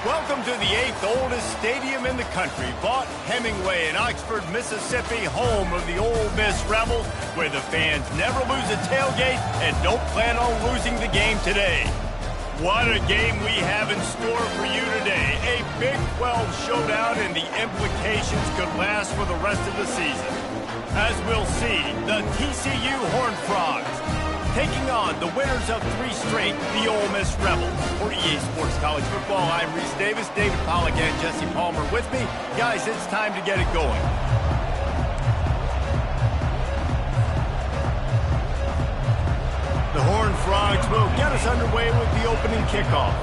Welcome to the 8th oldest stadium in the country, Vaught Hemingway in Oxford, Mississippi, home of the Ole Miss Rebels, where the fans never lose a tailgate and don't plan on losing the game today. What a game we have in store for you today. A Big 12 showdown, and the implications could last for the rest of the season. As we'll see, the TCU Horned Frogs taking on the winners of 3 straight, the Ole Miss Rebels. For EA Sports College Football, I'm Reese Davis, David Pollack, and Jesse Palmer with me. Guys, it's time to get it going. The Horned Frogs will get us underway with the opening kickoff.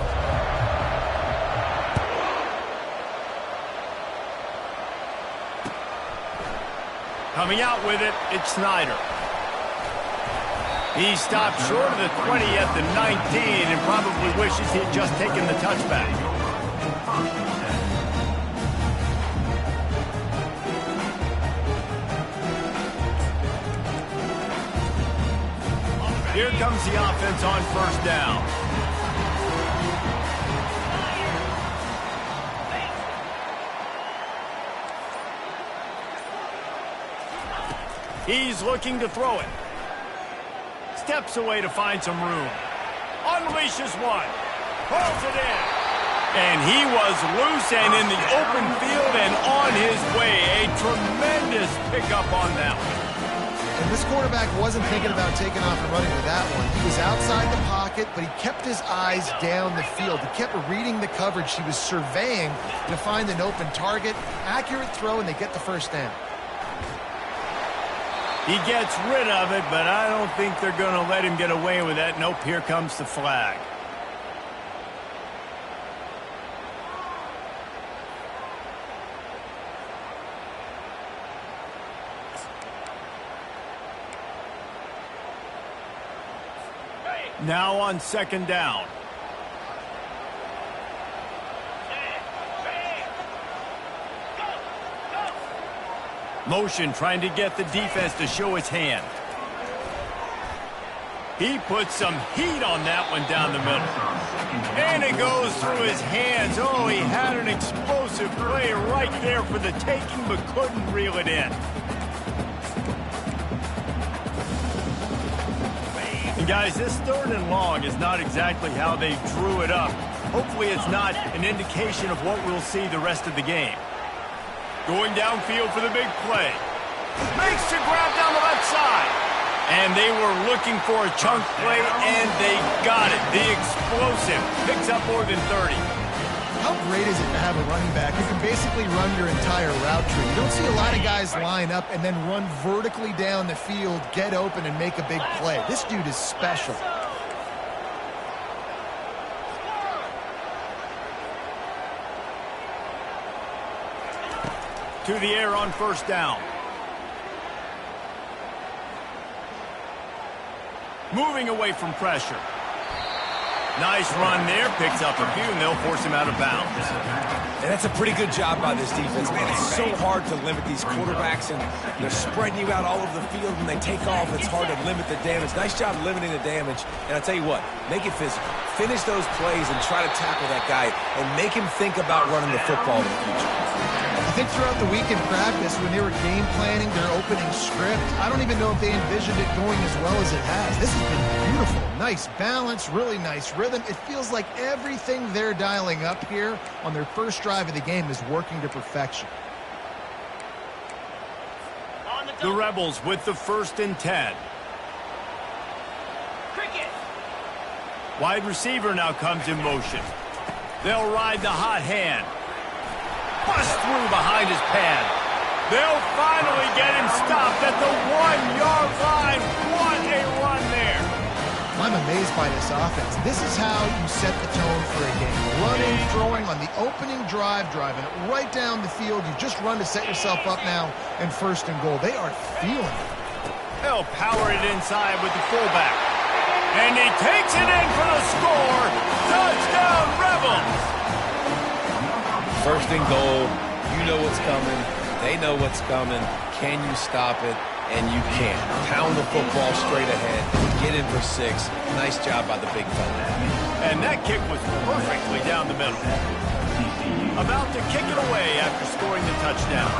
Coming out with it, it's Snyder. He stopped short of the 20 at the 19 and probably wishes he'd just taken the touchback. Here comes the offense on first down. He's looking to throw it. Steps away to find some room. Unleashes one. Pulls it in. And he was loose and in the open field and on his way. A tremendous pickup on that one. And this quarterback wasn't thinking about taking off and running with that one. He was outside the pocket, but he kept his eyes down the field. He kept reading the coverage. He was surveying to find an open target. Accurate throw, and they get the first down. He gets rid of it, but I don't think they're going to let him get away with that. Nope, here comes the flag. Now on second down. Motion trying to get the defense to show his hand. He puts some heat on that one down the middle. And it goes through his hands. Oh, he had an explosive play right there for the taking, but couldn't reel it in. And guys, this 3rd and long is not exactly how they drew it up. Hopefully it's not an indication of what we'll see the rest of the game. Going downfield for the big play. Makes the grab down the left side. And they were looking for a chunk play, and they got it. The explosive picks up more than 30. How great is it to have a running back who can basically run your entire route tree? You don't see a lot of guys line up and then run vertically down the field, get open, and make a big play. This dude is special. To the air on first down. Moving away from pressure. Nice run there. Picks up a few, and they'll force him out of bounds. And that's a pretty good job by this defense, man. It's so hard to limit these quarterbacks, and they're spreading you out all over the field. When they take off, it's hard to limit the damage. Nice job limiting the damage. And I'll tell you what, make it physical. Finish those plays and try to tackle that guy and make him think about running the football in the future. I think throughout the week in practice, when they were game planning their opening script, I don't even know if they envisioned it going as well as it has. This has been beautiful. Nice balance, really nice rhythm. It feels like everything they're dialing up here on their first drive of the game is working to perfection. The Rebels with the 1st and 10. Wide receiver now comes in motion. They'll ride the hot hand. Bust through behind his pad. They'll finally get him stopped at the 1-yard line. What a run there. I'm amazed by this offense. This is how you set the tone for a game. Running, throwing on the opening drive, driving it right down the field. You just run to set yourself up now in 1st and goal. They are feeling it. They'll power it inside with the fullback. And he takes it in for the score. Touchdown, Rebels. 1st and goal, you know what's coming, they know what's coming. Can you stop it? And you can. Pound the football straight ahead, get in for 6. Nice job by the big fella. And that kick was perfectly down the middle. About to kick it away after scoring the touchdown.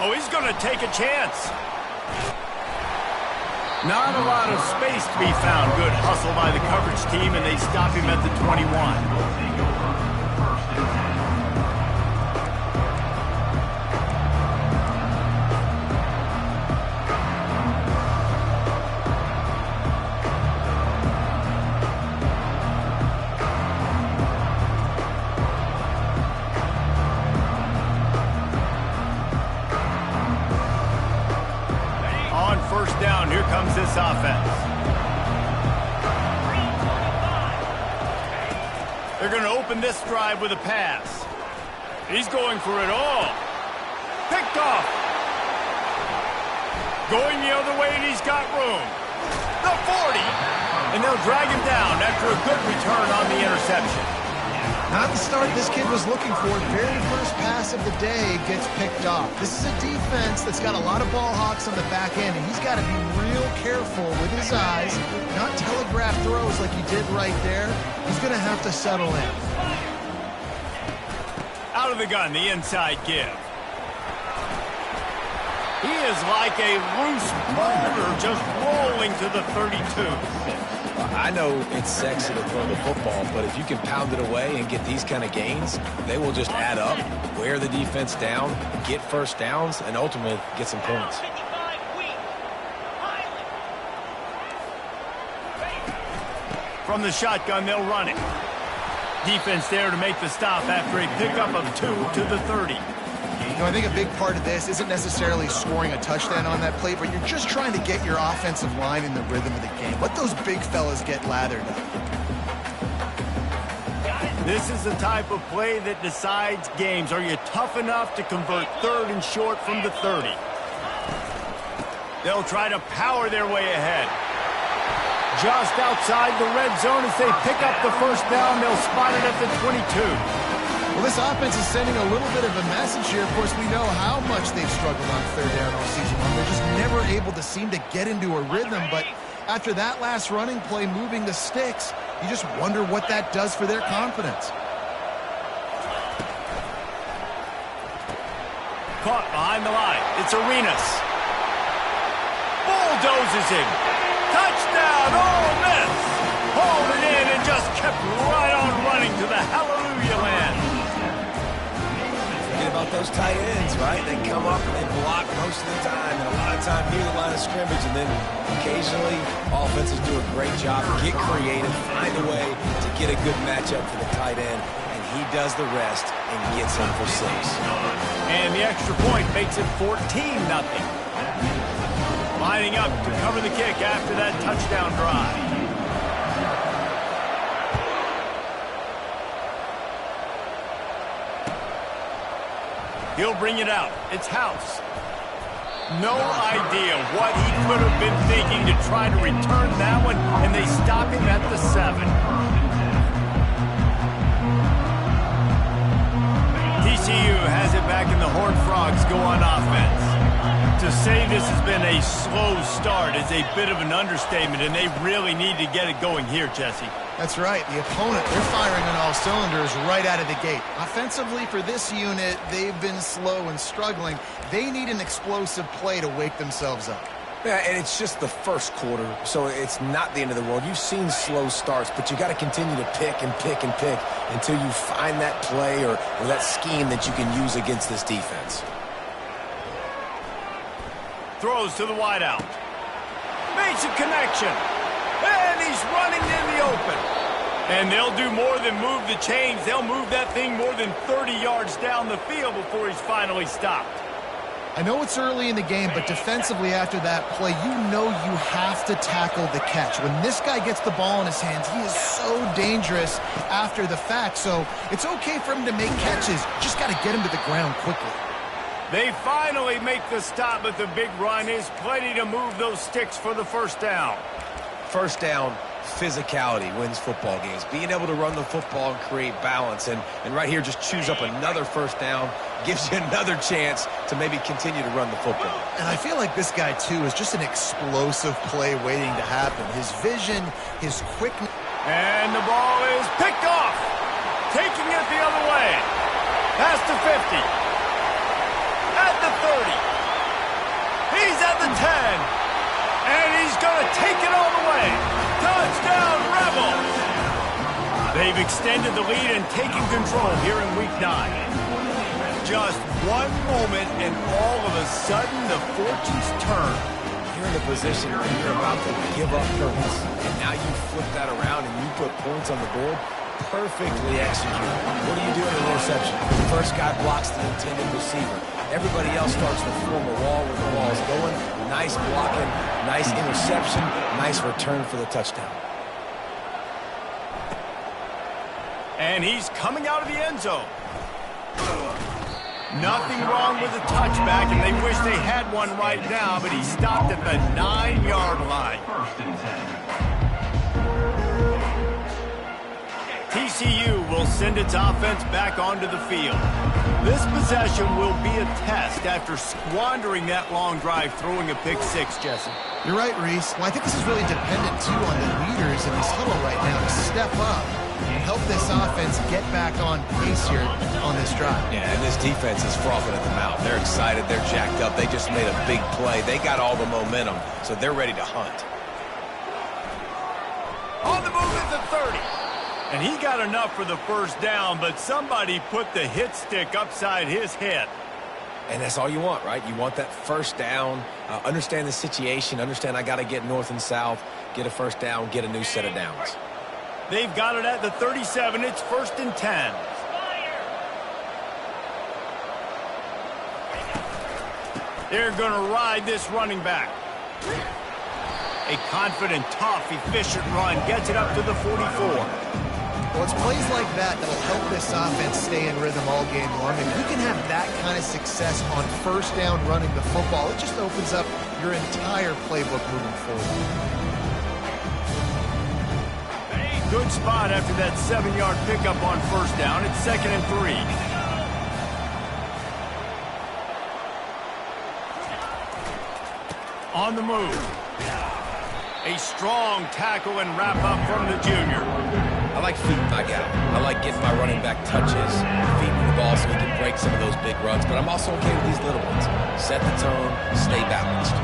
Oh, he's going to take a chance. Not a lot of space to be found. Good hustle by the coverage team, and they stop him at the 21. First down, here comes this offense. They're going to open this drive with a pass. He's going for it all. Picked off. Going the other way, and he's got room. The 40. And they'll drag him down after a good return on the interception. Not the start this kid was looking for. Very first pass of the day gets picked off. This is a defense that's got a lot of ball hawks on the back end, and he's got to be real careful with his eyes, not telegraph throws like he did right there. He's going to have to settle in. Out of the gun, the inside give. He is like a loose boulder just rolling to the 32. I know it's sexy to throw the football, but if you can pound it away and get these kind of gains, they will just add up, wear the defense down, get first downs, and ultimately get some points. From the shotgun, they'll run it. Defense there to make the stop after a pickup of 2 to the 30. You know, I think a big part of this isn't necessarily scoring a touchdown on that play, but you're just trying to get your offensive line in the rhythm of the game. Let those big fellas get lathered up. This is the type of play that decides games. Are you tough enough to convert third and short from the 30? They'll try to power their way ahead. Just outside the red zone as they pick up the first down. They'll spot it at the 22. Well, this offense is sending a little bit of a message here. Of course, we know how much they've struggled on third down all season long. They're just never able to seem to get into a rhythm. But after that last running play, moving the sticks, you just wonder what that does for their confidence. Caught behind the line. It's Arenas. Bulldozes him. Touchdown, Ole Miss. Hauled it in and just kept right on running to the hallelujah land. Forget about those tight ends, right? They come up and they block most of the time, and a lot of time near the line of scrimmage, and then occasionally offenses do a great job, get creative, find a way to get a good matchup for the tight end, and he does the rest and gets him for 6. And the extra point makes it 14-0. Lining up to cover the kick after that touchdown drive. He'll bring it out. It's House. No idea what he could have been thinking to try to return that one, and they stop him at the 7. TCU has it back, and the Horned Frogs go on offense. To say this has been a slow start is a bit of an understatement, and they really need to get it going here, Jesse. That's right. The opponent, they're firing on all cylinders right out of the gate. Offensively for this unit, they've been slow and struggling. They need an explosive play to wake themselves up. Yeah, and it's just the first quarter, so it's not the end of the world. You've seen slow starts, but you got to continue to pick and pick and pick until you find that play or that scheme that you can use against this defense. Throws to the wideout. Makes a connection. And he's running in the open. And they'll do more than move the chains. They'll move that thing more than 30 yards down the field before he's finally stopped. I know it's early in the game, but defensively after that play, you know you have to tackle the catch. When this guy gets the ball in his hands, he is so dangerous after the fact. So it's okay for him to make catches. Just got to get him to the ground quickly. They finally make the stop, but the big run is plenty to move those sticks for the first down. First down, physicality wins football games. Being able to run the football and create balance. And right here, just choose up another first down. Gives you another chance to maybe continue to run the football. And I feel like this guy, too, is just an explosive play waiting to happen. His vision, his quickness. And the ball is picked off. Taking it the other way. Past the 50. At the 30. He's at the 10. And he's going to take it all the way. Touchdown, Rebels! They've extended the lead and taken control here in Week 9. Just one moment, and all of a sudden, the fortunes turn. You're in a position where you're about to give up points, and now you flip that around and you put points on the board. Perfectly executed. What do you do in an interception? The first guy blocks the intended receiver. Everybody else starts to form a wall where the ball's going. Nice blocking, nice interception, nice return for the touchdown. And he's coming out of the end zone. Nothing wrong with the touchback, and they wish they had one right now, but he stopped at the 9-yard line. TCU will send its offense back onto the field. This possession will be a test after squandering that long drive throwing a pick-6, Jesse. You're right, Reese. Well, I think this is really dependent, too, on the leaders in this huddle right now to step up and help this offense get back on pace here on this drive. Yeah, and this defense is frothing at the mouth. They're excited. They're jacked up. They just made a big play. They got all the momentum, so they're ready to hunt. On the move at the 30. And he got enough for the first down, but somebody put the hit stick upside his head. And that's all you want, right? You want that first down, understand the situation, understand I got to get north and south, get a first down, get a new set of downs. They've got it at the 37. It's 1st and 10. They're going to ride this running back. A confident, tough, efficient run gets it up to the 44. Well, it's plays like that that'll help this offense stay in rhythm all game long. If you can have that kind of success on first down running the football, it just opens up your entire playbook moving forward. Good spot after that 7-yard pickup on first down. It's 2nd and 3. On the move. A strong tackle and wrap up from the junior. I like feeding my guy. I like getting my running back touches, feeding the ball so he can break some of those big runs, but I'm also okay with these little ones. Set the tone, stay balanced.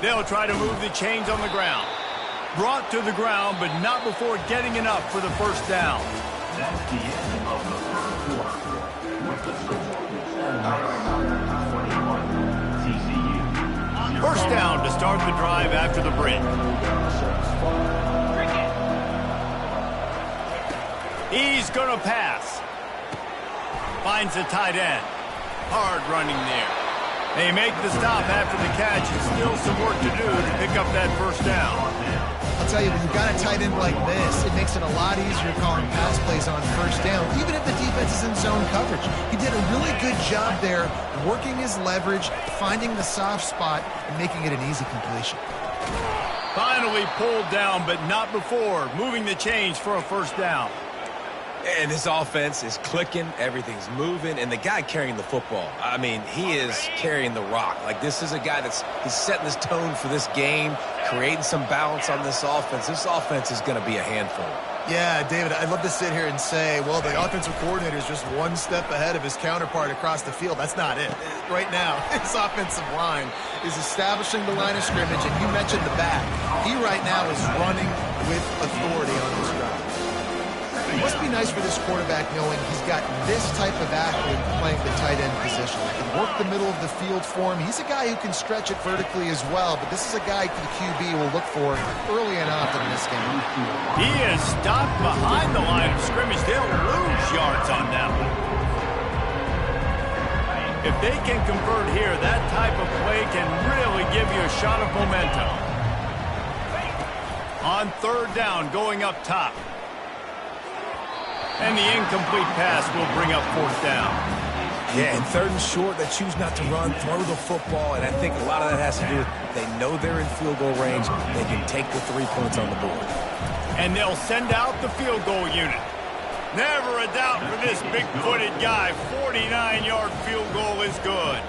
They'll try to move the chains on the ground. Brought to the ground, but not before getting enough for the first down. That's the end of the first quarter. With the score, 21, TCU. First down to start the drive after the break. He's going to pass. Finds the tight end. Hard running there. They make the stop after the catch, and still some work to do to pick up that first down. I'll tell you, when you've got a tight end like this, it makes it a lot easier calling pass plays on first down, even if the defense is in zone coverage. He did a really good job there, working his leverage, finding the soft spot, and making it an easy completion. Finally pulled down, but not before moving the chains for a first down. And this offense is clicking, everything's moving, and the guy carrying the football, I mean, he is carrying the rock. Like, this is a guy he's setting this tone for this game, creating some balance on this offense. This offense is going to be a handful. Yeah, David, I'd love to sit here and say, well, the offensive coordinator is just one step ahead of his counterpart across the field. That's not it. Right now, his offensive line is establishing the line of scrimmage, and you mentioned the back. He right now is running with authority on this drive. It must be nice for this quarterback knowing he's got this type of athlete playing the tight end position. He can work the middle of the field for him. He's a guy who can stretch it vertically as well, but this is a guy the QB will look for early and often in this game. He is stopped behind the line of scrimmage. They'll lose yards on that one. If they can convert here, that type of play can really give you a shot of momentum. On third down, going up top. And the incomplete pass will bring up fourth down. Yeah, and 3rd and short, they choose not to run, throw the football, and I think a lot of that has to do with they know they're in field goal range. They can take the 3 points on the board. And they'll send out the field goal unit. Never a doubt for this big-footed guy. 49-yard field goal is good.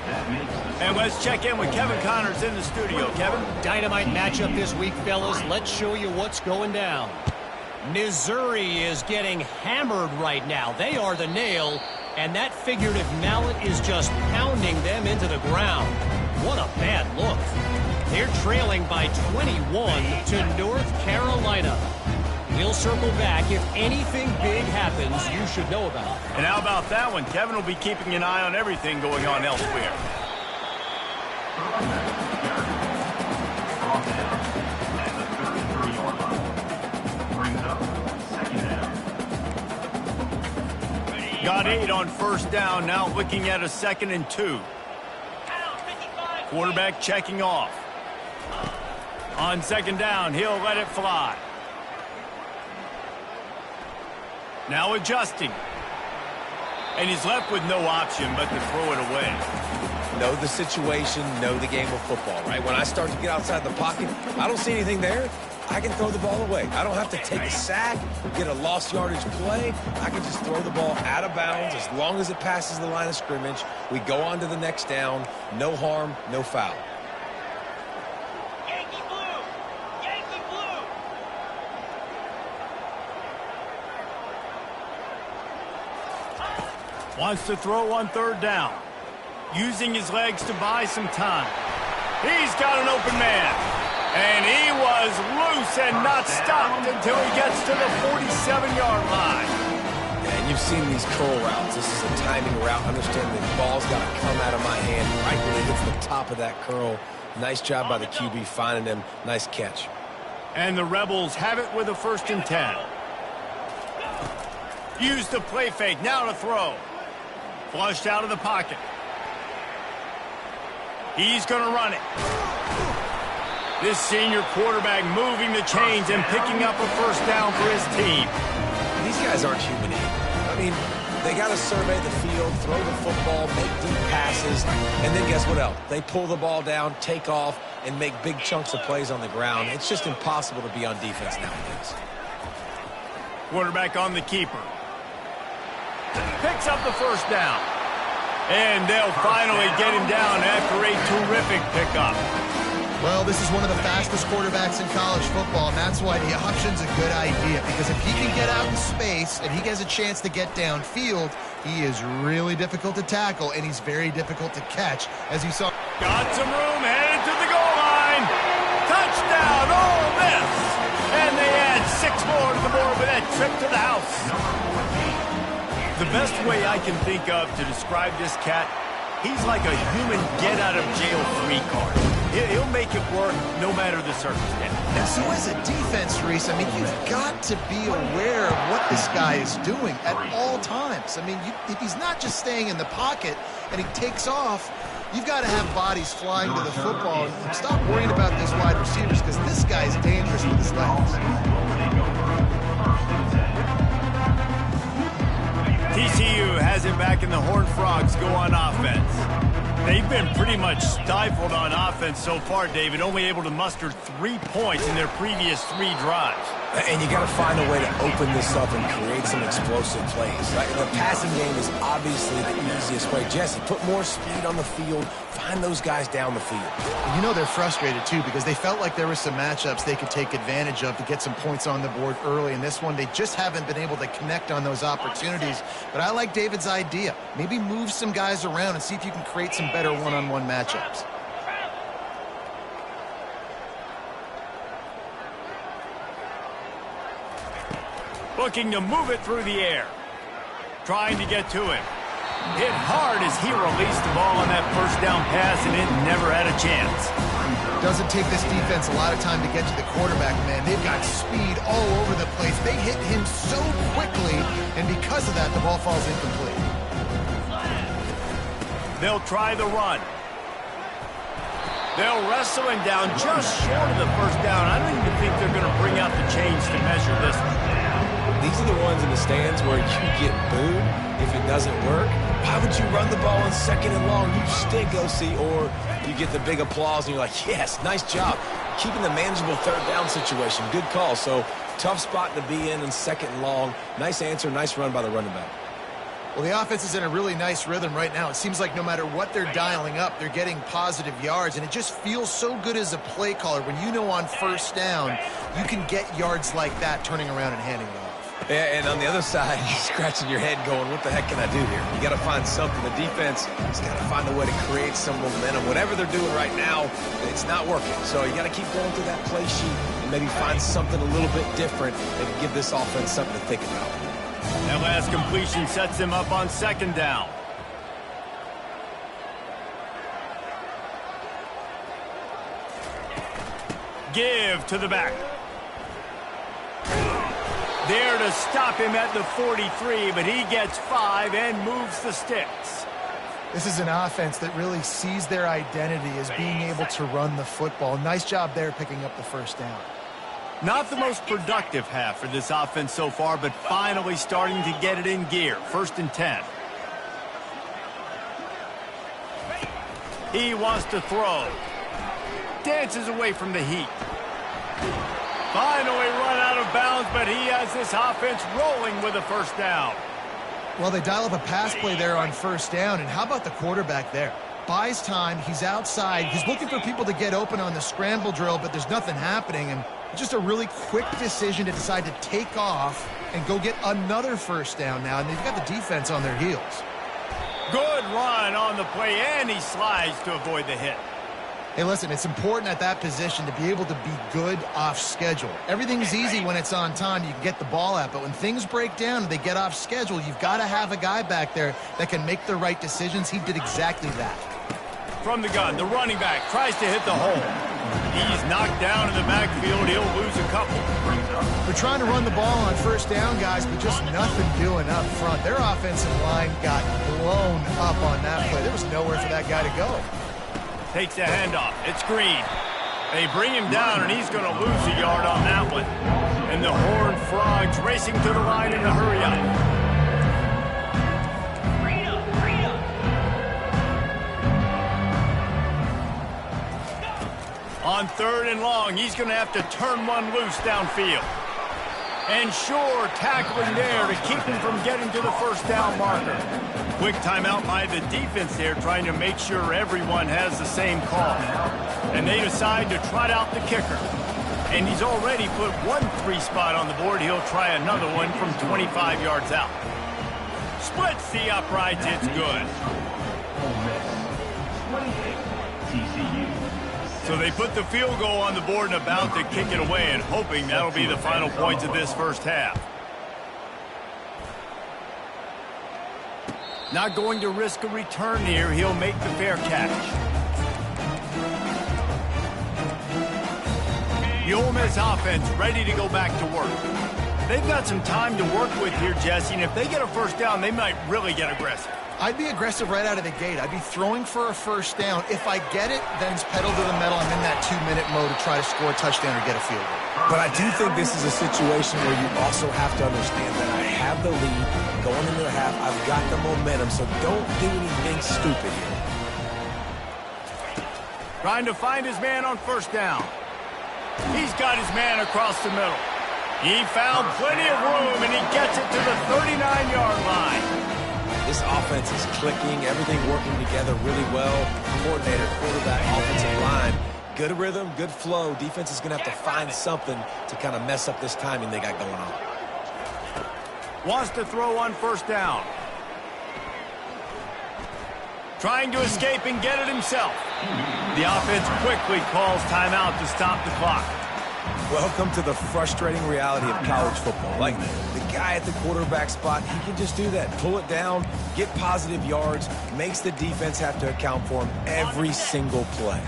And let's check in with Kevin Connors in the studio. Kevin? Dynamite matchup this week, fellas. Let's show you what's going down. Missouri is getting hammered right now. They are the nail, and that figurative mallet is just pounding them into the ground. What a bad look. They're trailing by 21 to North Carolina. We'll circle back. If anything big happens, you should know about it. And how about that one? Kevin will be keeping an eye on everything going on elsewhere. Got 8 on 1st down, now looking at a 2nd and 2. Quarterback checking off. On 2nd down, he'll let it fly. Now adjusting. And he's left with no option but to throw it away. Know the situation, know the game of football, right? When I start to get outside the pocket, I don't see anything there. I can throw the ball away. I don't have to take a sack, get a lost yardage play. I can just throw the ball out of bounds as long as it passes the line of scrimmage. We go on to the next down. No harm, no foul. Yankee blue! Yankee blue! Wants to throw on 3rd down. Using his legs to buy some time. He's got an open man. And he was loose and not stopped until he gets to the 47-yard line. And you've seen these curl routes. This is a timing route. Understand the ball's got to come out of my hand right when it hits the top of that curl. Nice job by the QB finding him. Nice catch. And the Rebels have it with a 1st and 10. Use the play fake. Now to throw. Flushed out of the pocket. He's going to run it. This senior quarterback moving the chains and picking up a 1st down for his team. These guys aren't human. I mean, they got to survey the field, throw the football, make deep passes, and then guess what else? They pull the ball down, take off, and make big chunks of plays on the ground. It's just impossible to be on defense nowadays. Quarterback on the keeper. Picks up the 1st down. And they'll finally get him down after a terrific pickup. Well, this is one of the fastest quarterbacks in college football, and that's why the option's a good idea, because if he can get out in space and he has a chance to get downfield, he is really difficult to tackle, and he's very difficult to catch, as you saw. Got some room, headed to the goal line. Touchdown, Ole Miss. And they add 6 more to the board with that trip to the house. The best way I can think of to describe this cat, he's like a human get-out-of-jail-free card. He'll make it work no matter the circumstance. And so as a defense, Reese, I mean, you've got to be aware of what this guy is doing at all times. I mean, if he's not just staying in the pocket and he takes off, you've got to have bodies flying to the football. And stop worrying about those wide receivers, because this guy is dangerous with his legs. TCU has it back, and the Horned Frogs go on offense. They've been pretty much stifled on offense so far, David, only able to muster 3 points in their previous 3 drives. And you got to find a way to open this up and create some explosive plays. Like, the passing game is obviously the easiest way. Jesse, put more speed on the field. Find those guys down the field. You know they're frustrated, too, because they felt like there were some matchups they could take advantage of to get some points on the board early. In this one, they just haven't been able to connect on those opportunities. But I like David's idea. Maybe move some guys around and see if you can create some better one-on-one matchups. Looking to move it through the air. Trying to get to him. Hit hard as he released the ball on that 1st down pass, and it never had a chance. Doesn't take this defense a lot of time to get to the quarterback, man. They've got speed all over the place. They hit him so quickly, and because of that, the ball falls incomplete. They'll try the run. They'll wrestle him down just short of the 1st down. I don't even think they're going to bring out the chains to measure this one. These are the ones in the stands where you get booed if it doesn't work. Why would you run the ball on 2nd and long? You stink, OC. Or you get the big applause and you're like, yes, nice job. Keeping the manageable 3rd down situation. Good call. So tough spot to be in 2nd and long. Nice answer, nice run by the running back. Well, the offense is in a really nice rhythm right now. It seems like no matter what they're dialing up, they're getting positive yards, and it just feels so good as a play caller when you know on 1st down you can get yards like that turning around and handing it off. Yeah, and on the other side, you're scratching your head going, what the heck can I do here? You got to find something. The defense has got to find a way to create some momentum. Whatever they're doing right now, it's not working. So you got to keep going through that play sheet and maybe find something a little bit different that can give this offense something to think about. That last completion sets him up on 2nd down. Give to the back. There to stop him at the 43, but he gets 5 and moves the sticks. This is an offense that really sees their identity as being able to run the football. Nice job there picking up the 1st down. Not the most productive half for this offense so far, but finally starting to get it in gear. 1st and 10. He wants to throw. Dances away from the heat. Finally run out of bounds, but he has this offense rolling with a 1st down. Well, they dial up a pass play there on 1st down, and how about the quarterback there? Buys time, he's outside, he's looking for people to get open on the scramble drill, but there's nothing happening, and just a really quick decision to decide to take off and go get another 1st down now, and they've got the defense on their heels. Good run on the play, and he slides to avoid the hit. Hey, listen, it's important at that position to be able to be good off schedule. Everything's easy when it's on time. You can get the ball out, but when things break down and they get off schedule, you've got to have a guy back there that can make the right decisions. He did exactly that. From the gun, the running back tries to hit the hole. He's knocked down in the backfield. He'll lose a couple. They're trying to run the ball on 1st down, guys, but just nothing doing up front. Their offensive line got blown up on that play. There was nowhere for that guy to go. Takes a handoff. It's Green. They bring him down, and he's going to lose a yard on that one. And the Horned Frogs racing to the line in the hurry-up. On 3rd and long, he's going to have to turn one loose downfield. And sure, tackling there to keep him from getting to the 1st down marker. Quick timeout by the defense there, trying to make sure everyone has the same call. And they decide to trot out the kicker. And he's already put 1 3 spot on the board. He'll try another one from 25 yards out. Splits the uprights. It's good. Ole Miss 28, TCU. So they put the field goal on the board and about to kick it away, and hoping that'll be the final points of this 1st half. Not going to risk a return here. He'll make the fair catch. The Ole Miss offense ready to go back to work. They've got some time to work with here, Jesse, and if they get a 1st down, they might really get aggressive. I'd be aggressive right out of the gate. I'd be throwing for a 1st down. If I get it, then it's pedal to the metal. I'm in that 2-minute mode to try to score a touchdown or get a field goal. But I do think this is a situation where you also have to understand that I have the lead going into the half. I've got the momentum, so don't do anything stupid here. Trying to find his man on 1st down. He's got his man across the middle. He found plenty of room, and he gets it to the 39-yard line. This offense is clicking, everything working together really well. Coordinator, quarterback, offensive line. Good rhythm, good flow. Defense is going to have to find something to kind of mess up this timing they got going on. Wants to throw on 1st down. Trying to escape and get it himself. The offense quickly calls timeout to stop the clock. Welcome to the frustrating reality of college football. Like, the guy at the quarterback spot, he can just do that. Pull it down, get positive yards, makes the defense have to account for him every single play.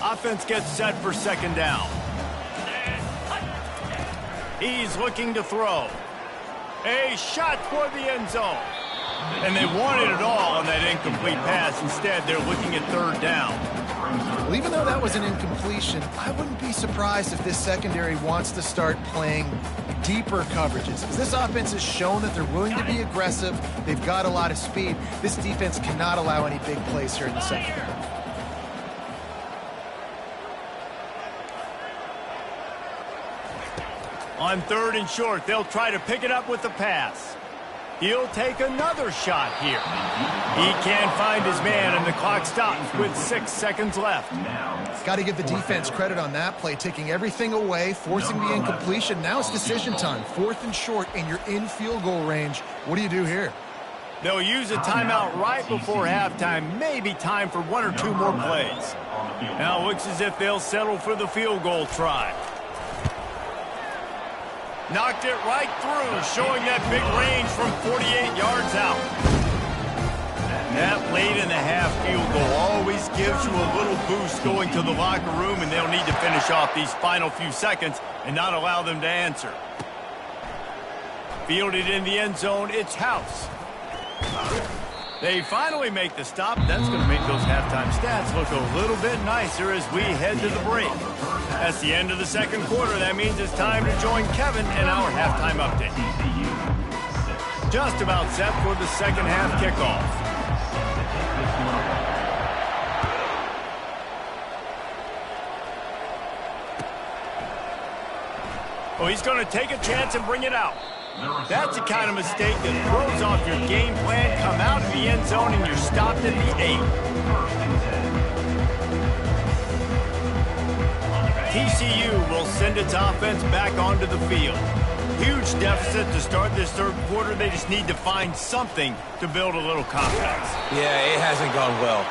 Offense gets set for 2nd down. He's looking to throw. A shot toward the end zone. And they wanted it all on that incomplete pass. Instead, they're looking at 3rd down. Well, even though that was an incompletion, I wouldn't be surprised if this secondary wants to start playing deeper coverages. Because this offense has shown that they're willing to be aggressive. They've got a lot of speed. This defense cannot allow any big plays here in the second. On 3rd and short, they'll try to pick it up with the pass. He'll take another shot here. He can't find his man, and the clock stops with 6 seconds left. Got to give the defense credit on that play, taking everything away, forcing the incompletion. Now it's decision time. 4th and short, and you're in field goal range. What do you do here? They'll use a timeout right before halftime. Maybe time for 1 or 2 more plays. Now it looks as if they'll settle for the field goal try. Knocked it right through, showing that big range from 48 yards out. That late in the half field goal always gives you a little boost going to the locker room, and they'll need to finish off these final few seconds and not allow them to answer. Fielded in the end zone, it's House. They finally make the stop. That's going to make those halftime stats look a little bit nicer as we head to the break. That's the end of the second quarter. That means it's time to join Kevin in our halftime update. Just about set for the second half kickoff. Oh, he's going to take a chance and bring it out. That's the kind of mistake that throws off your game plan. Come out of the end zone and you're stopped at the 8. TCU will send its offense back onto the field. Huge deficit to start this third quarter. They just need to find something to build a little confidence. Yeah, it hasn't gone well.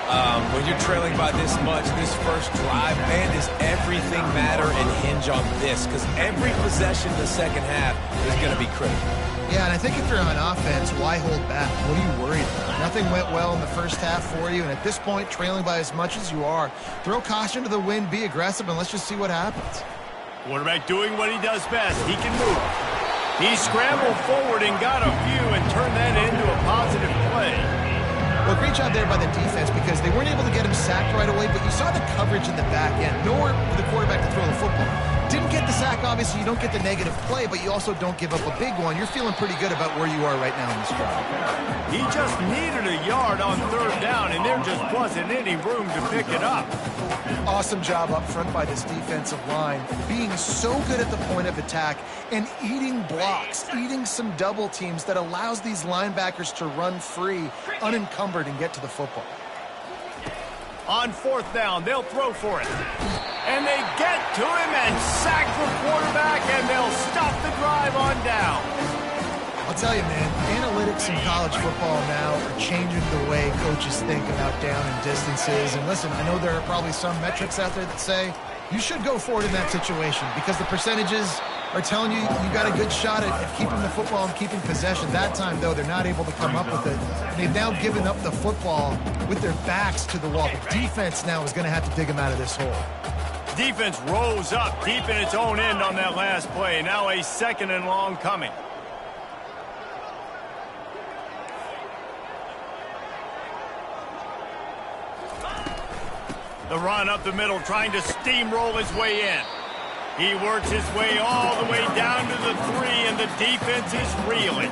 When you're trailing by this much, this first drive, man, does everything matter and hinge on this? Because every possession in the second half is going to be critical. Yeah, and I think if you're on offense, why hold back? What are you worried about? Nothing went well in the first half for you, and at this point, trailing by as much as you are, throw caution to the wind, be aggressive, and let's just see what happens. Quarterback doing what he does best. He can move. He scrambled forward and got a few and turned that into a positive play. Well, great job there by the defense because they weren't able to get him sacked right away, but you saw the coverage in the back end. Nowhere for the quarterback to throw the football. Didn't get the sack, obviously. You don't get the negative play, but you also don't give up a big one. You're feeling pretty good about where you are right now in this drive. He just needed a yard on 3rd down, and there just wasn't any room to pick it up. Awesome job up front by this defensive line, being so good at the point of attack and eating blocks, eating some double teams that allows these linebackers to run free, unencumbered, and get to the football. On 4th down, they'll throw for it. And they get to him and sack the quarterback, and they'll stop the drive on down. I'll tell you, man, analytics in college football now are changing the way coaches think about down and distances. And listen, I know there are probably some metrics out there that say you should go for it in that situation because the percentages are telling you you got a good shot at keeping the football and keeping possession. That time, though, they're not able to come up with it. They've now given up the football with their backs to the wall. The defense now is going to have to dig them out of this hole. Defense rose up deep in its own end on that last play. Now a 2nd and long coming. The run up the middle, trying to steamroll his way in. He works his way all the way down to the 3, and the defense is reeling.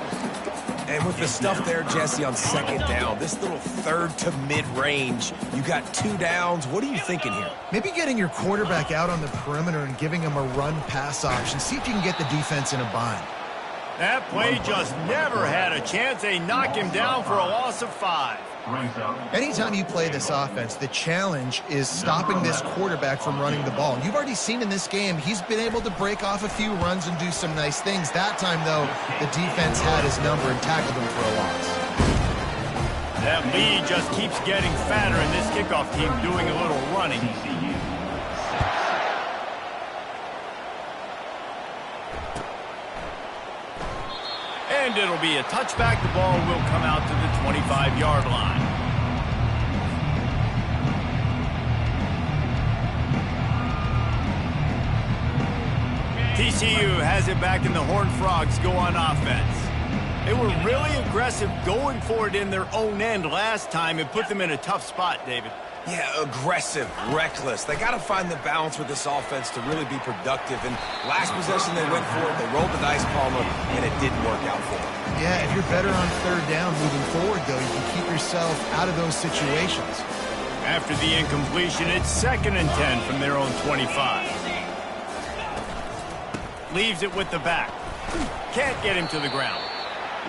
And with the stuff there, Jesse, on 2nd down, this little 3rd to mid-range, you got 2 downs. What are you thinking here? Maybe getting your quarterback out on the perimeter and giving him a run-pass option. See if you can get the defense in a bind. That play just never had a chance. They knock him down for a loss of 5. Anytime you play this offense, the challenge is stopping this quarterback from running the ball. And you've already seen in this game, he's been able to break off a few runs and do some nice things. That time, though, the defense had his number and tackled him for a loss. That lead just keeps getting fatter, and this kickoff team doing a little running. And it'll be a touchback. The ball will come out to the 25-yard line. TCU has it back, and the Horned Frogs go on offense. They were really aggressive going for it in their own end last time and put them in a tough spot, David. Yeah, aggressive, reckless. They got to find the balance with this offense to really be productive. And last possession they went for it, they rolled the dice, Palmer, and it didn't work out for them. Yeah, if you're better on third down moving forward, though, you can keep yourself out of those situations. After the incompletion, it's 2nd and 10 from their own 25. Leaves it with the back. Can't get him to the ground.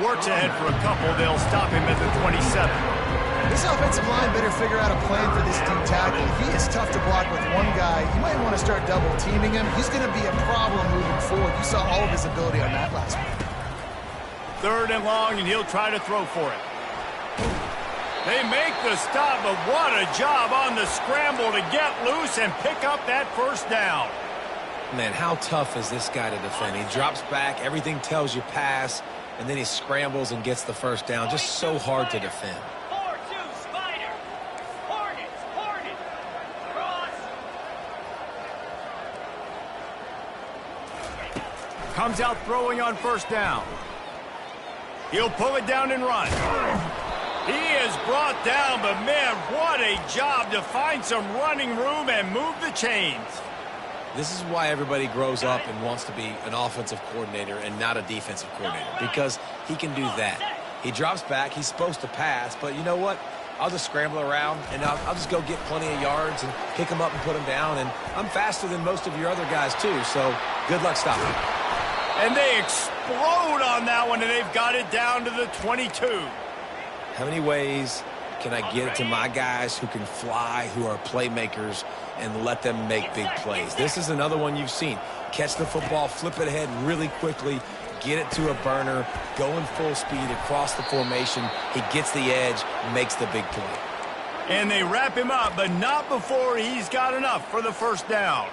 Works ahead for a couple. They'll stop him at the 27. This offensive line better figure out a plan for this deep tackle. He is tough to block with one guy. You might want to start double teaming him. He's going to be a problem moving forward. You saw all of his ability on that last one. 3rd and long, and he'll try to throw for it. They make the stop, but what a job on the scramble to get loose and pick up that first down. Man, how tough is this guy to defend? He drops back, everything tells you pass, and then he scrambles and gets the first down. Just so hard to defend. 4-2, Spider. Hornets, Cross. Comes out throwing on first down. He'll pull it down and run. He is brought down, but man, what a job to find some running room and move the chains. This is why everybody grows up and wants to be an offensive coordinator and not a defensive coordinator, because he can do that. He drops back. He's supposed to pass, but you know what? I'll just scramble around, and I'll just go get plenty of yards and pick him up and put him down, and I'm faster than most of your other guys, too, so good luck stopping him. And they explode on that one, and they've got it down to the 22. How many ways can I get it to my guys who can fly, who are playmakers, and let them make big plays? This is another one you've seen. Catch the football, flip it ahead really quickly, get it to a burner, going full speed across the formation. He gets the edge, makes the big play. And they wrap him up, but not before he's got enough for the first down.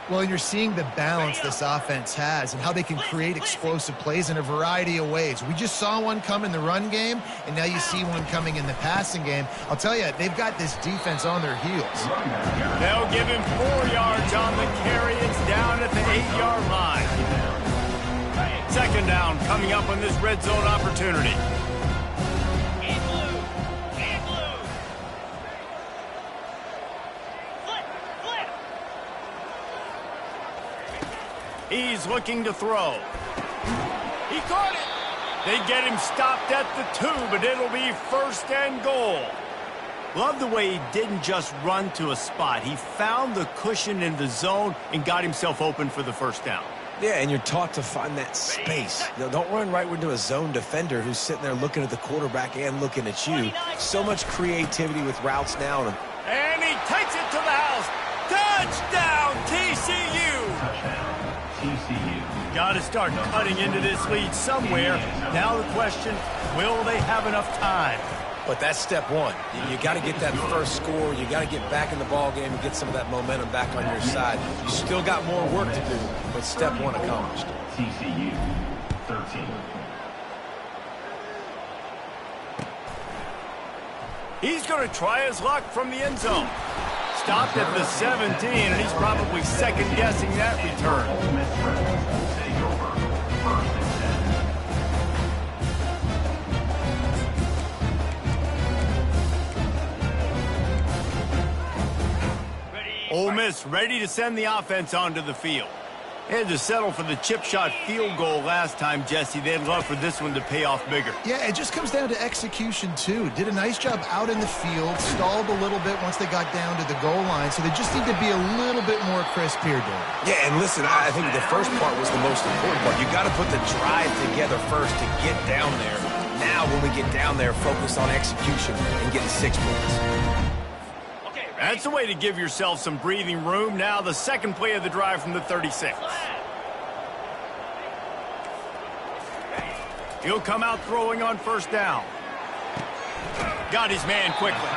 Well, you're seeing the balance this offense has and how they can create explosive plays in a variety of ways. We just saw one come in the run game, and now you see one coming in the passing game. I'll tell you, they've got this defense on their heels. They'll give him 4 yards on the carry. It's down at the 8-yard line. 2nd down coming up on this red zone opportunity. He's looking to throw. He caught it. They get him stopped at the 2, but it'll be 1st and goal. Love the way he didn't just run to a spot. He found the cushion in the zone and got himself open for the first down. Yeah, and you're taught to find that space. You know, don't run right into a zone defender who's sitting there looking at the quarterback and looking at you. So much creativity with routes now. And he takes it to the house. Touchdown, TCU! TCU. Got to start cutting into this lead somewhere. Now the question, will they have enough time? But that's step one. You got to get that first score. You got to get back in the ball game and get some of that momentum back on your side. You still got more work to do, but step one accomplished. TCU 13. He's going to try his luck from the end zone. Stopped at the 17, and he's probably second-guessing that return. Ole Miss Rebels take over 1st and 10. Ole Miss ready to send the offense onto the field. They had to settle for the chip shot field goal last time, Jesse. They'd love for this one to pay off bigger. Yeah, it just comes down to execution, too. Did a nice job out in the field, stalled a little bit once they got down to the goal line, so they just need to be a little bit more crisp here, Dave. Yeah, and listen, I think the first part was the most important part. You got to put the drive together first to get down there. Now, when we get down there, focus on execution and getting 6 points. That's the way to give yourself some breathing room. Now the second play of the drive from the 36. He'll come out throwing on first down. Got his man quickly.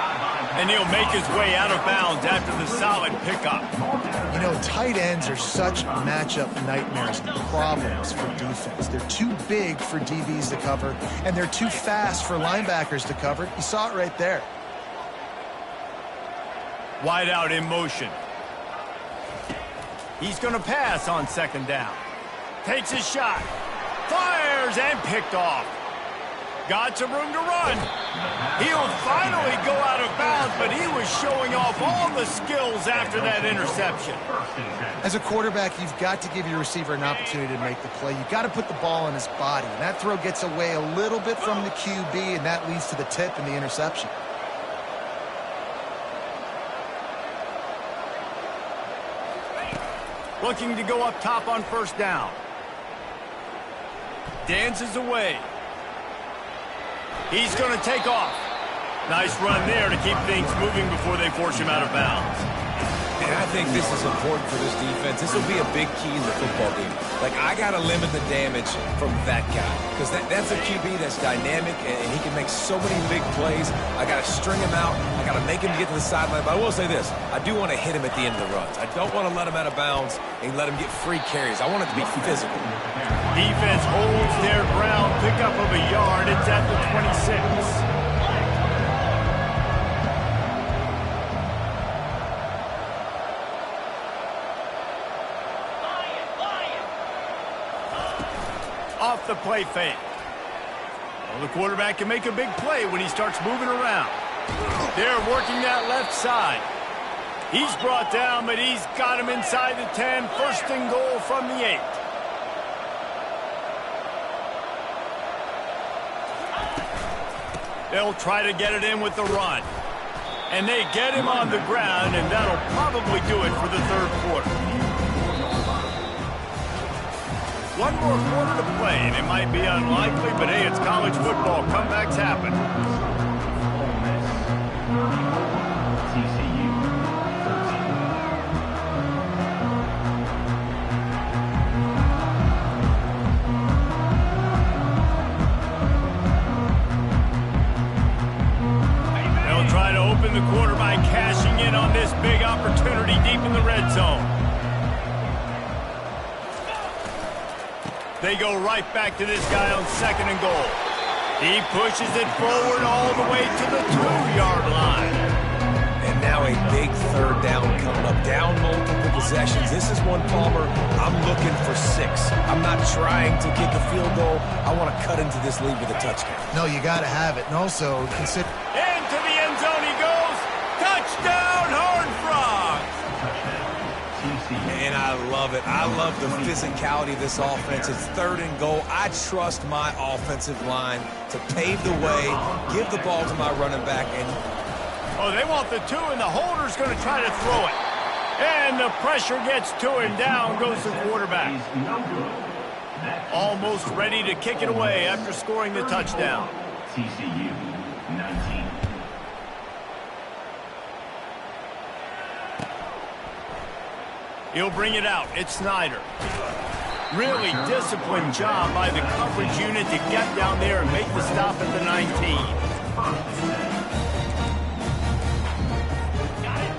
And he'll make his way out of bounds after the solid pickup. You know, tight ends are such matchup nightmares and problems for defense. They're too big for DBs to cover, and they're too fast for linebackers to cover. You saw it right there. Wide out in motion. He's going to pass on 2nd down. Takes his shot. Fires and picked off. Got some room to run. He'll finally go out of bounds, but he was showing off all the skills after that interception. As a quarterback, you've got to give your receiver an opportunity to make the play. You've got to put the ball on his body. And that throw gets away a little bit from the QB, and that leads to the tip and the interception. Looking to go up top on first down. Dances away. He's going to take off. Nice run there to keep things moving before they force him out of bounds. And I think this is important for this defense. This will be a big key in the football game. Like, I got to limit the damage from that guy because that's a QB that's dynamic, and he can make so many big plays. I got to string him out. I got to make him get to the sideline. But I will say this. I do want to hit him at the end of the runs. I don't want to let him out of bounds and let him get free carries. I want it to be physical. Defense holds their ground. Pickup of a yard. It's at the 26. Off the play fake. Well, the quarterback can make a big play when he starts moving around. They're working that left side. He's brought down, but he's got him inside the 10. First and goal from the 8. They'll try to get it in with the run. And they get him on the ground, and that'll probably do it for the third quarter. One more quarter to play, and it might be unlikely, but hey, it's college football. Comebacks happen. TCU 13. They'll try to open the quarter by cashing in on this big opportunity deep in the red zone. They go right back to this guy on second and goal. He pushes it forward all the way to the 2-yard line. And now a big third down coming up. Down multiple possessions. This is one, Palmer, I'm looking for 6. I'm not trying to get the field goal. I want to cut into this lead with a touchdown. No, you got to have it. And also, consider... Into the end zone he goes. Touchdown, Horned Frogs. And I love it. I love the physicality of this offense. It's third and goal. I trust my offensive line to pave the way, give the ball to my running back. And oh, they want the 2, and the holder's going to try to throw it. And the pressure gets to him. Down goes the quarterback. Almost ready to kick it away after scoring the touchdown. TCU 19. He'll bring it out. It's Snyder. Really disciplined job by the coverage unit to get down there and make the stop at the 19.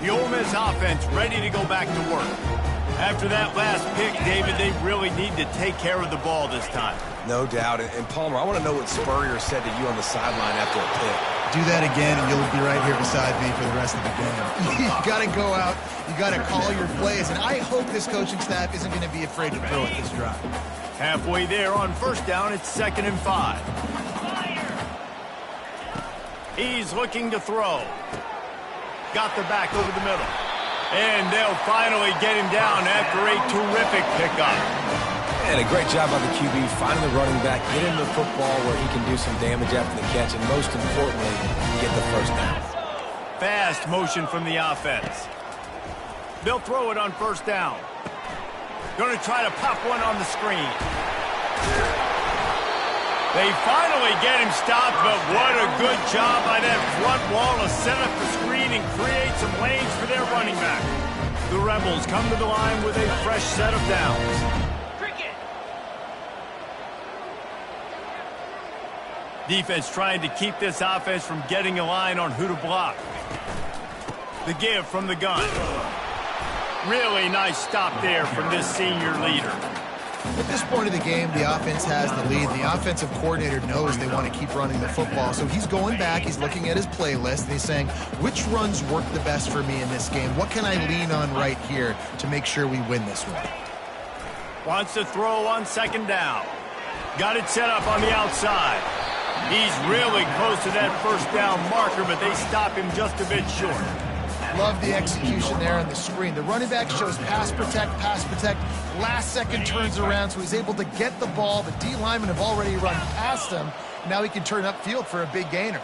The Ole Miss offense ready to go back to work. After that last pick, David, they really need to take care of the ball this time. no doubt. And Palmer, I want to know what Spurrier said to you on the sideline after a pick. Do that again, and you'll be right here beside me for the rest of the game. You got to go out. You got to call your plays. And I hope this coaching staff isn't going to be afraid to throw at this drive. Halfway there on first down, it's 2nd and 5. He's looking to throw. Got the back over the middle. And they'll finally get him down after a terrific pickup. And a great job by the QB, finding the running back, get him the football where he can do some damage after the catch, and most importantly, get the first down. Fast motion from the offense. They'll throw it on first down. Going to try to pop one on the screen. They finally get him stopped, but what a good job by that front wall to set up the screen and create some lanes for their running back. The Rebels come to the line with a fresh set of downs. Defense trying to keep this offense from getting a line on who to block. The give from the gun. Really nice stop there from this senior leader. At this point of the game, the offense has the lead. The offensive coordinator knows they want to keep running the football. So he's going back, he's looking at his playlist, and he's saying, which runs work the best for me in this game? What can I lean on right here to make sure we win this one? Wants to throw on 2nd down. Got it set up on the outside. He's really close to that first down marker, but they stop him just a bit short. Love the execution there on the screen. The running back shows pass protect, last second turns around, so he's able to get the ball. The D linemen have already run past him. Now he can turn upfield for a big gainer.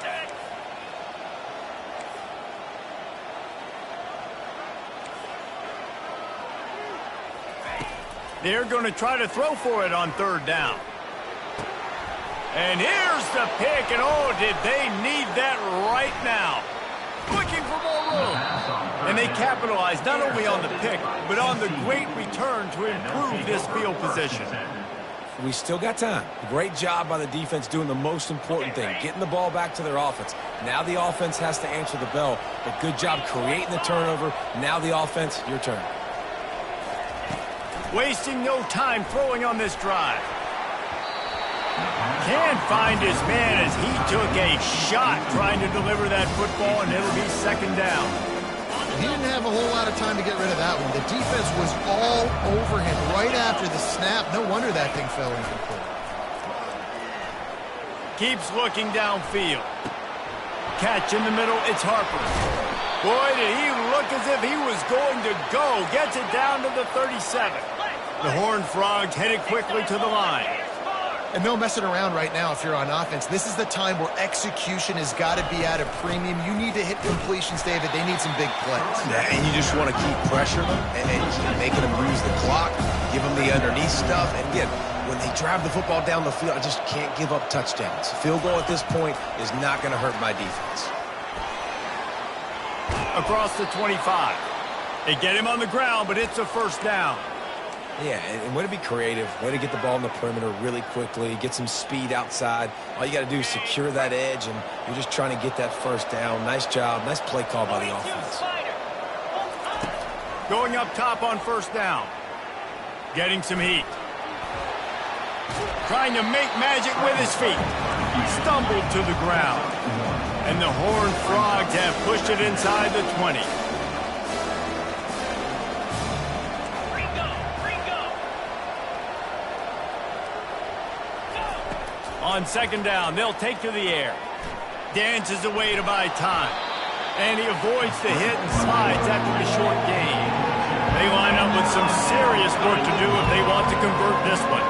They're going to try to throw for it on third down. And here's the pick, and oh, did they need that right now. Looking for more room. And they capitalize not only on the pick, but on the great return to improve this field position. We still got time. Great job by the defense doing the most important thing, getting the ball back to their offense. Now the offense has to answer the bell, but good job creating the turnover. Now the offense, your turn. Wasting no time throwing on this drive. Can't find his man as he took a shot trying to deliver that football, and it'll be second down. He didn't have a whole lot of time to get rid of that one. The defense was all over him right after the snap. No wonder that thing fell incomplete. Keeps looking downfield. Catch in the middle, it's Harper. Boy, did he look as if he was going to go. Gets it down to the 37. The Horned Frogs headed quickly to the line. And no messing around right now if you're on offense. This is the time where execution has got to be at a premium. You need to hit completions, David. They need some big plays. Yeah, and you just want to keep pressuring them and keep making them use the clock, give them the underneath stuff. And again, when they drive the football down the field, I just can't give up touchdowns. Field goal at this point is not going to hurt my defense. Across the 25. They get him on the ground, but it's a first down. Yeah, and way to be creative, way to get the ball in the perimeter really quickly, get some speed outside. All you got to do is secure that edge, and you're just trying to get that first down. Nice job, nice play call by the offense. Going up top on first down. Getting some heat. Trying to make magic with his feet. Stumbled to the ground. And the Horned Frogs have pushed it inside the 20. On second down, they'll take to the air. Dances away to buy time. And he avoids the hit and slides after the short gain. They line up with some serious work to do if they want to convert this one.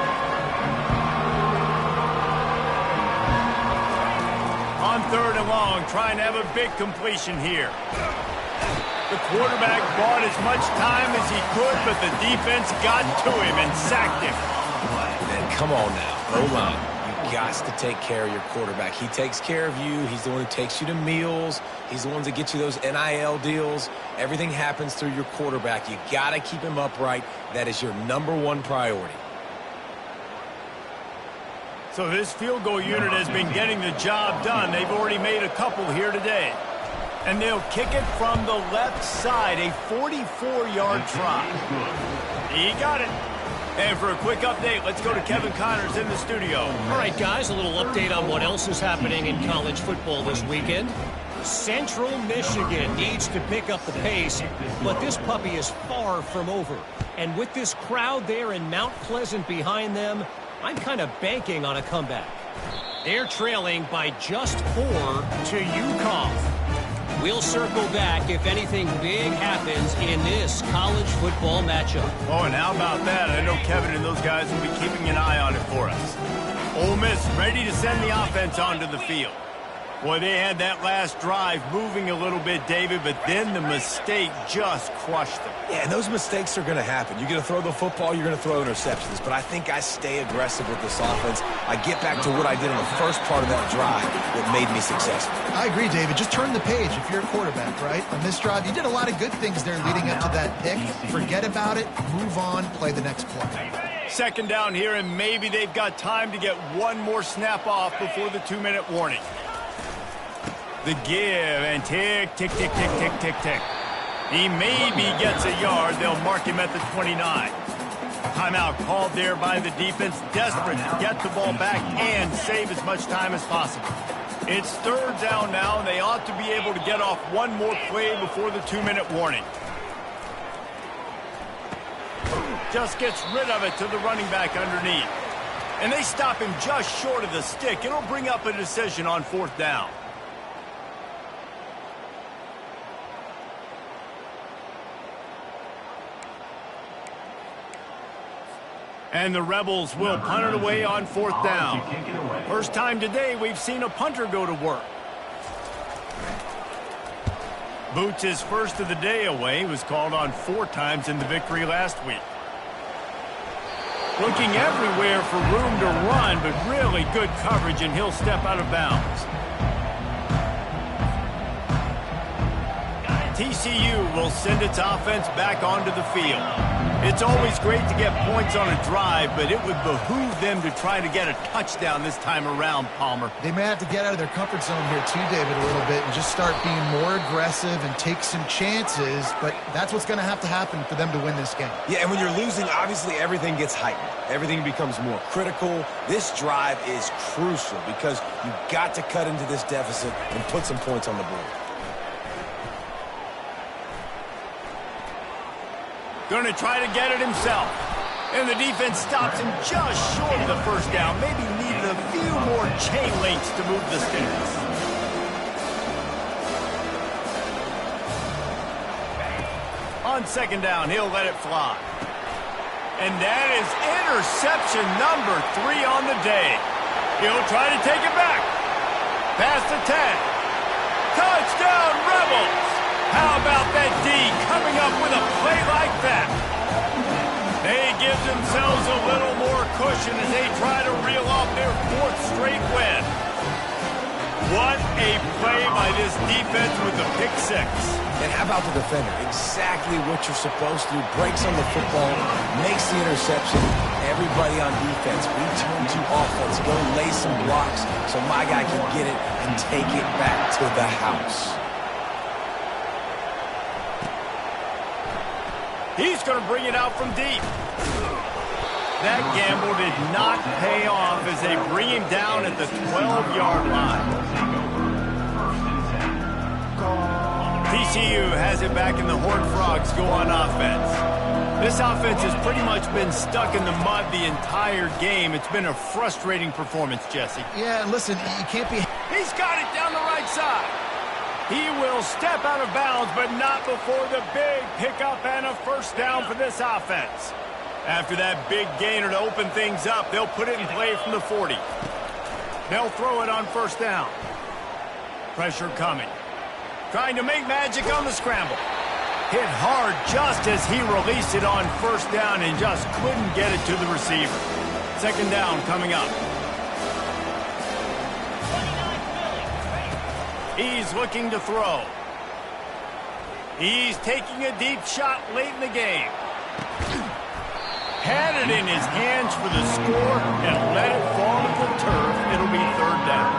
On third and long, trying to have a big completion here. The quarterback bought as much time as he could, but the defense got to him and sacked him. Man, come on now, O-line. Got to take care of your quarterback. He takes care of you. He's the one who takes you to meals. He's the one that gets you those NIL deals. Everything happens through your quarterback. You got to keep him upright. That is your #1 priority. So this field goal unit has been getting the job done. They've already made a couple here today. And they'll kick it from the left side, a 44-yard try. He got it. And for a quick update, let's go to Kevin Connors in the studio. All right, guys, a little update on what else is happening in college football this weekend. Central Michigan needs to pick up the pace, but this puppy is far from over. And with this crowd there in Mount Pleasant behind them, I'm kind of banking on a comeback. They're trailing by just 4 to UConn. We'll circle back if anything big happens in this college football matchup. Oh, and how about that? I know Kevin and those guys will be keeping an eye on it for us. Ole Miss ready to send the offense onto the field. Boy, they had that last drive moving a little bit, David, but then the mistake just crushed them. Yeah, and those mistakes are going to happen. You're going to throw the football, you're going to throw interceptions. But I think I stay aggressive with this offense. I get back to what I did in the first part of that drive that made me successful. I agree, David. Just turn the page if you're a quarterback, right? On this drive, you did a lot of good things there leading up to that pick. Forget about it, move on, play the next play. Second down here, and maybe they've got time to get one more snap off before the 2-minute warning. The give, and tick, tick, tick, tick, tick, tick, tick. He maybe gets a yard. They'll mark him at the 29. Timeout called there by the defense, desperate to get the ball back and save as much time as possible. It's third down now, and they ought to be able to get off one more play before the 2-minute warning. Just gets rid of it to the running back underneath. And they stop him just short of the stick. It'll bring up a decision on 4th down. And the Rebels will punt it away on 4th down. First time today we've seen a punter go to work. Boots his first of the day away. He was called on 4 times in the victory last week. Looking everywhere for room to run, but really good coverage, and he'll step out of bounds. TCU will send its offense back onto the field. It's always great to get points on a drive, but it would behoove them to try to get a touchdown this time around, Palmer. They may have to get out of their comfort zone here too, David, a little bit and just start being more aggressive and take some chances, but that's what's going to happen for them to win this game. Yeah, and when you're losing, obviously everything gets heightened. Everything becomes more critical. This drive is crucial because you've got to cut into this deficit and put some points on the board. Going to try to get it himself. And the defense stops him just short of the first down. Maybe needed a few more chain links to move the sticks. On 2nd down, he'll let it fly. And that is interception number 3 on the day. He'll try to take it back. Past the 10. Touchdown, Rebels! How about that D coming up with a play like that? They give themselves a little more cushion as they try to reel off their 4th straight win. What a play by this defense with the pick 6. And how about the defender? Exactly what you're supposed to do. Breaks on the football, makes the interception. Everybody on defense, return to offense. Go lay some blocks so my guy can get it and take it back to the house. He's going to bring it out from deep. That gamble did not pay off as they bring him down at the 12-yard line. TCU has it back, and the Horned Frogs go on offense. This offense has pretty much been stuck in the mud the entire game. It's been a frustrating performance, Jesse. Yeah, listen, you can't be... He's got it down the right side. He will step out of bounds, but not before the big pickup and a first down for this offense. After that big gainer to open things up, they'll put it in play from the 40. They'll throw it on 1st down. Pressure coming. Trying to make magic on the scramble. Hit hard just as he released it on 1st down and just couldn't get it to the receiver. 2nd down coming up. He's looking to throw. He's taking a deep shot late in the game. Had it in his hands for the score and let it fall to the turf. It'll be 3rd down.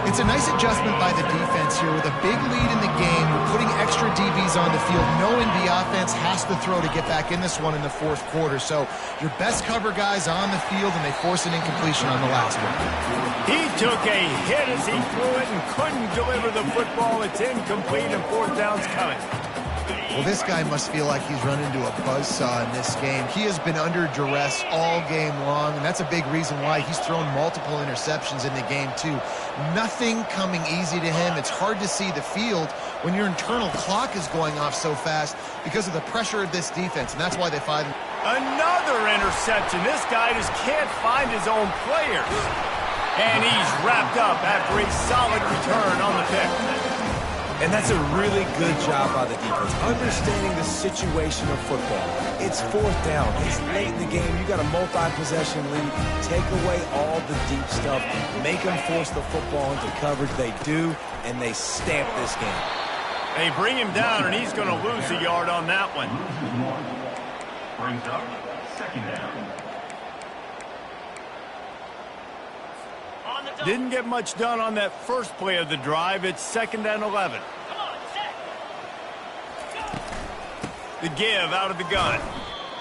It's a nice adjustment by the defense here with a big lead in the game. We're putting extra DBs on the field, knowing the offense has to throw to get back in this one in the 4th quarter. So your best cover guys on the field, and they force an incompletion on the last one. He took a hit as he threw it and couldn't deliver the football. It's incomplete, and 4th down's coming. Well, this guy must feel like he's run into a buzzsaw in this game. He has been under duress all game long, and that's a big reason why he's thrown multiple interceptions in the game, too. Nothing coming easy to him. It's hard to see the field when your internal clock is going off so fast because of the pressure of this defense, and that's why they find him. Another interception. This guy just can't find his own players. And he's wrapped up after a solid return on the pick. And that's a really good job by the defense, understanding the situation of football. It's 4th down. It's late in the game. You got a multi-possession lead. Take away all the deep stuff. Make them force the football into coverage. They do, and they stamp this game. They bring him down, and he's going to lose a yard on that one. Brings up 2nd down. Didn't get much done on that first play of the drive. It's 2nd and 11. The give out of the gun.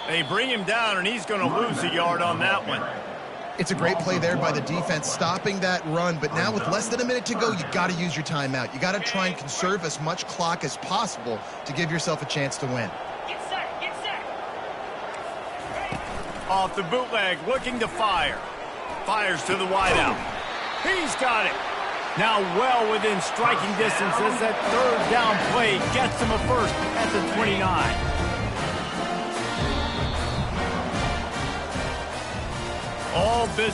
They bring him down, and he's going to lose a yard on that one. It's a great play there by the defense, stopping that run. But now with less than a minute to go, you got to use your timeout. You got to try and conserve as much clock as possible to give yourself a chance to win. Get set, get set. Off the bootleg, looking to fire. fires to the wideout. He's got it. Now well within striking distance as that third down play gets him a first at the 29. All business.